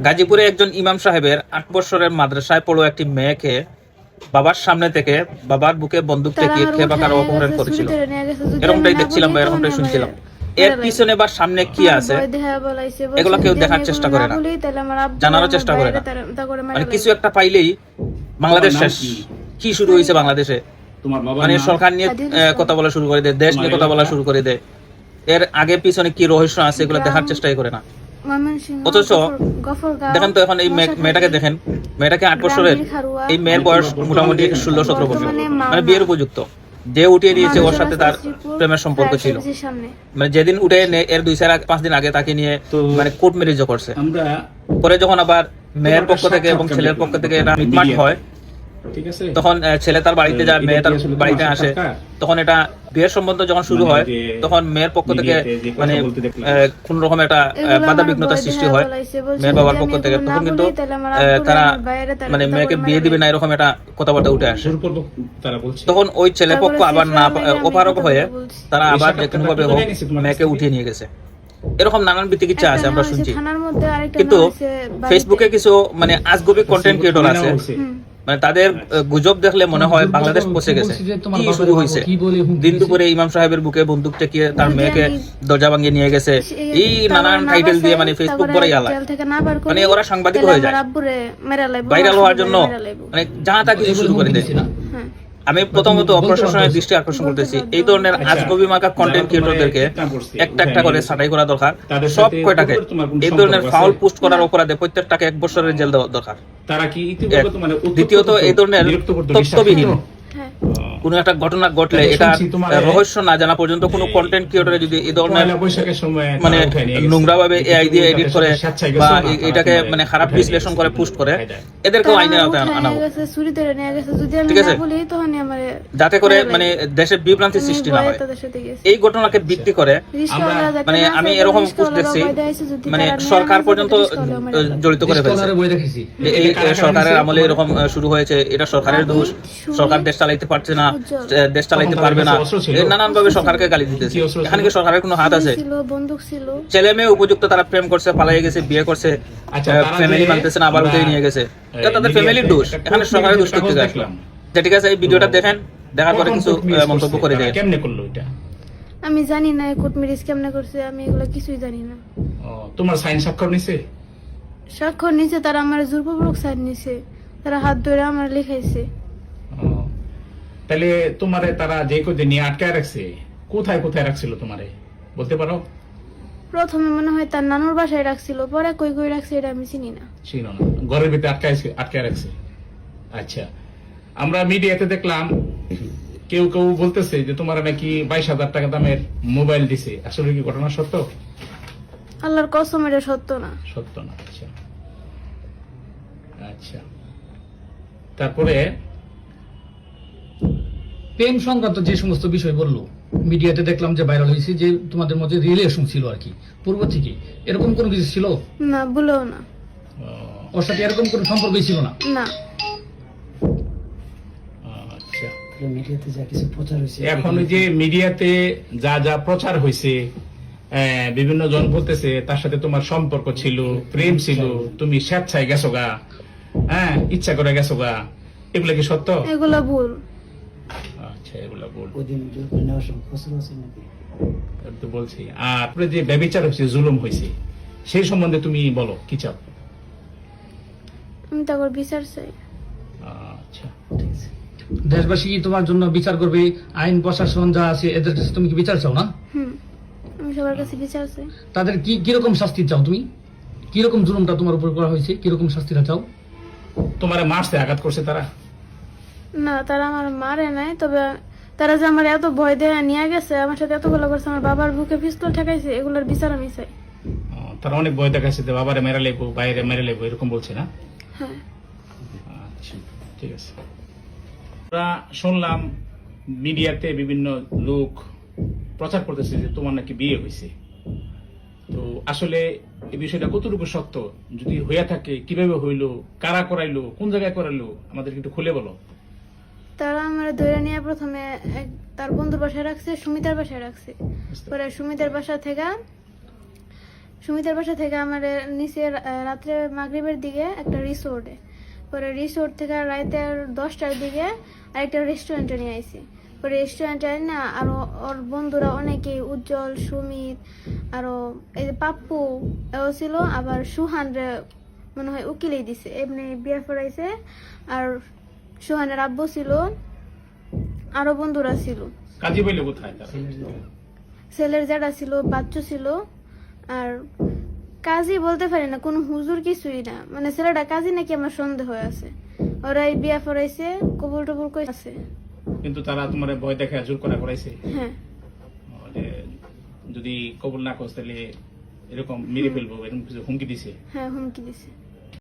গাজীপুরে একজন ইমাম সাহেবের 8 বছরের মাদ্রাসায় পড়ো একটি মেয়েকে বাবার সামনে থেকে বাবার বুকে বন্দুক ঠেকিয়ে খেপাকার অপহরণ করেছিল। এরকমটাই দেখছিলাম বা এরকমটাই শুনছিলাম। এর পিছনে বা সামনে কি আছে এগুলো কেউ দেখার চেষ্টা করে না, জানারও চেষ্টা করে না। মানে কিছু একটা পাইলেই বাংলাদেশ শেষ, কি শুরু হয়েছে বাংলাদেশে, মানে সরকার নিয়ে কথা বলা শুরু করে দেয়, দেশ নিয়ে কথা বলা শুরু করে দেয়। এর আগে পিছনে কি রহস্য আছে এগুলো দেখার চেষ্টাই করে না। অথচ দেখেন তো এখন এই মেয়েটাকে দেখেন, মেয়েটাকে 8 বছরের, এই মেয়ের বয়স মোটামুটি 16-17 বছর, মানে বিয়ের উপযুক্ত। যে উঠিয়ে দিয়েছে ওর সাথে তার প্রেমের সম্পর্ক ছিল, মানে যেদিন উঠে এর 2-4-5 দিন আগে তাকে নিয়ে মানে কোর্ট ম্যারেজও করছে। পরে যখন আবার মেয়ের পক্ষ থেকে এবং ছেলের পক্ষ থেকে এটা মিটমাট হয়, তখন ছেলে তার বাড়িতে যায়, মেয়ে তার বাড়িতে আসে। তখন এটা বিয়ের সম্বন্ধ যখন শুরু হয়, তখন মেয়ের পক্ষ থেকে মানে কোন রকম একটা বাধা বিঘ্নতার সৃষ্টি হয় মেয়ের বাবার পক্ষ থেকে। তখন কিন্তু তারা মানে মেয়েকে বিয়ে দিবে না এরকম একটা কথাবার্তা উঠে আসে। তখন ওই ছেলে পক্ষ আবার না অপারগ হয়ে তারা আবার যে কোনো ভাবে হোক মেয়েকে উঠিয়ে নিয়ে গেছে। এরকম নানান বিতিকিচ্ছা আছে আমরা শুনছি। কিন্তু ফেসবুকে কিছু মানে আজগবি কন্টেন্ট ক্রিয়েটর আছে, মানে তাদের গুজব দেখলে মনে হয় বাংলাদেশ পৌঁছে গেছে। কি শুরু হয়েছে, দিন দুপুরে ইমাম সাহেবের বুকে বন্দুক টেকিয়ে তার মেয়েকে দরজা ভাঙিয়ে নিয়ে গেছে, এই নানান টাইটেল দিয়ে মানে ফেসবুক বড়াই আলায়, মানে ওরা সাংবাদিক হয়ে যায় ভাইরাল হওয়ার জন্য, মানে যা তা কিছু শুরু করে দেয়। আমি প্রথমত প্রশাসনের দৃষ্টি আকর্ষণ করতেছি, এই ধরনের আজগবি মার্কা কন্টেন্ট ক্রিয়েটরদেরকে একটা একটা করে ছাঁটাই করা দরকার। সব কয়টাকে এই ধরনের ফাউল পোস্ট করার অপরাধে প্রত্যেকটাকে 1 বছরের জেল দেওয়া দরকার। দ্বিতীয়ত এই ধরনের তথ্যবিহীন কোনো একটা ঘটনা ঘটলে এটা রহস্য না জানা পর্যন্ত কোনো কন্টেন্ট ক্রিয়েটরে যদি এই ধরনের মানে নোংরা ভাবে এআই দিয়ে এডিট করে বা এটাকে মানে খারাপ বিশ্লেষণ করে পোস্ট করে, এদেরকেও আইনের আওতায় আনা হোক, ঠিক আছে, যাতে করে মানে দেশের বিভ্রান্তি সৃষ্টি না হয়। এই ঘটনাকে ভিত্তি করে মানে আমি এরকম পোস্ট দেখছি, মানে সরকার পর্যন্ত জড়িত করে ফেলছে। এই সরকারের আমলে এরকম শুরু হয়েছে, এটা সরকারের দোষ, সরকার দেশ চালাইতে পারছে না, দেশ চালাইতে পারবে না, নানান ভাবে সরকারকে গালি দিতেছে। এখানে কি সরকারের কোনো হাত আছে? ছেলে মেয়ে উপযুক্ত, তারা প্রেম করছে, পালিয়ে গেছে, বিয়ে করছে, ফ্যামিলি মানতেছে না, আবার উঠে নিয়ে গেছে, এটা তাদের ফ্যামিলির দোষ, এখানে সরকারের দোষ করতে যায়। ঠিক আছে, এই ভিডিওটা দেখেন, দেখার পরে কিছু মন্তব্য করে দেয়। কেমনে করলো এটা আমি জানি না, কোর্ট ম্যারেজ কেমনে করছে আমি এগুলো কিছুই জানি না। তোমার সাইন স্বাক্ষর নিছে? স্বাক্ষর নিছে, তারা আমার জোরপূর্বক সাইন নিছে, তারা হাত ধরে আমার লেখাইছে। তাহলে তোমারে তারা যে কদিন নিয়ে আটকায় রাখছে, কোথায় কোথায় রাখছিল তোমারে বলতে পারো? প্রথমে মনে হয় তার নানুর বাসায় রাখছিল, পরে কই কই রাখছে এটা আমি চিনি না। চিনো না, ঘরের ভিতরে আটকায় রাখছে। আচ্ছা, আমরা মিডিয়াতে দেখলাম কেউ কেউ বলতেছে যে তোমার নাকি 22,000 টাকা দামের মোবাইল দিছে, আসলে কি ঘটনা সত্য? আল্লাহর কসম এটা সত্য না। সত্য না? আচ্ছা আচ্ছা, তারপরে প্রেম সংক্রান্ত যে সমস্ত বিষয় বললো মিডিয়াতে দেখলাম যে ভাইরাল হয়েছে, যে তোমাদের মধ্যে রিলেশন ছিল আর কি পূর্ব থেকে, এরকম কোনো কিছু ছিল না? বলেও না, ওর সাথে এরকম কোনো সম্পর্কই ছিল না। না। আচ্ছা, মিডিয়াতে যা কিছু প্রচার হয়েছে, এখন যে মিডিয়াতে যা যা প্রচার হয়েছে, বিভিন্ন জন বলতেছে তার সাথে তোমার সম্পর্ক ছিল, প্রেম ছিল, তুমি স্বেচ্ছায় গেছো গা, হ্যাঁ ইচ্ছা করে গেছো গা, এগুলো কি সত্য? এগুলো ভুল। আচ্ছা, এগুলো ভুল তো বলছি। আর যে ব্যভিচার হয়েছে, জুলুম হয়েছে, সেই সম্বন্ধে তুমি বলো, কি চাও? আমি তারপর বিচার চাই। আচ্ছা, দেশবাসী কি তোমার জন্য বিচার করবে? আইন প্রশাসন যা আছে এদের কাছে তুমি কি বিচার চাও না? আমি সবার কাছে বিচার চাই। তাদের কি কিরকম শাস্তি চাও তুমি? কিরকম জুলুমটা তোমার উপর করা হয়েছে, কিরকম শাস্তিটা চাও? তোমার মারছে, আঘাত করছে তারা? না, তারা আমার মারে নাই, তবে তারা যে আমার এত ভয় দেয়া নিয়ে গেছে, আমার সাথে এতগুলো করছে, আমার বাবার বুকে পিস্তল ঠেকাইছে, এগুলোর বিচার আমি চাই। তারা অনেক ভয় দেখাইছে, বাবারে মেরে লেবো, বাইরে মেরে লেবো, এরকম বলছে না? হ্যাঁ। আচ্ছা, ঠিক আছে। আমরা শুনলাম মিডিয়াতে বিভিন্ন লোক প্রচার করতেছে যে তোমার নাকি বিয়ে হয়েছে, তো আসলে এই বিষয়টা কতটুকু সত্য? যদি হইয়া থাকে কিভাবে হইলো, কারা করাইলো, কোন জায়গায় করাইলো, আমাদেরকে একটু খুলে বলো। তারা আমার ধরে নিয়ে প্রথমে তার বন্ধুর বাসায় রাখছে, সুমিতার বাসায় রাখছে। পরে সুমিতার বাসা থেকে সুমিতার বাসা থেকে আমার নিচে রাত্রে মাগরিবের দিকে একটা রিসোর্টে, পরে রিসোর্ট থেকে রাতের 10টার দিকে আরেকটা রেস্টুরেন্টে নিয়ে আইছি। পরে রেস্টুরেন্টে না আরো ওর বন্ধুরা অনেকেই, উজ্জ্বল, সুমিত, আরো এই যে পাপ্পু এও ছিল, আবার সুহান রে মনে হয় উকিলেই দিছে, এমনি বিয়ে পড়াইছে। আর সুহানের আব্বু ছিল, আরো বন্ধুরা ছিল। কাজী বইলে কোথায় তারা? ছেলের যারা ছিল, বাচ্চু ছিল। আর কাজী বলতে পারি না, কোনো হুজুর কিছুই না, মানে ছেলেটা কাজী নাকি আমার সন্দেহ আছে। ওরাই বিয়া পড়াইছে, কবুল টবুল করে আছে। কিন্তু তারা তোমার ভয় দেখে জোর করা করাইছে হ্যাঁ, যে যদি কবুল না করস তাহলে এরকম মেরে ফেলবো, এরকম কিছু হুমকি দিছে? হ্যাঁ হুমকি দিছে।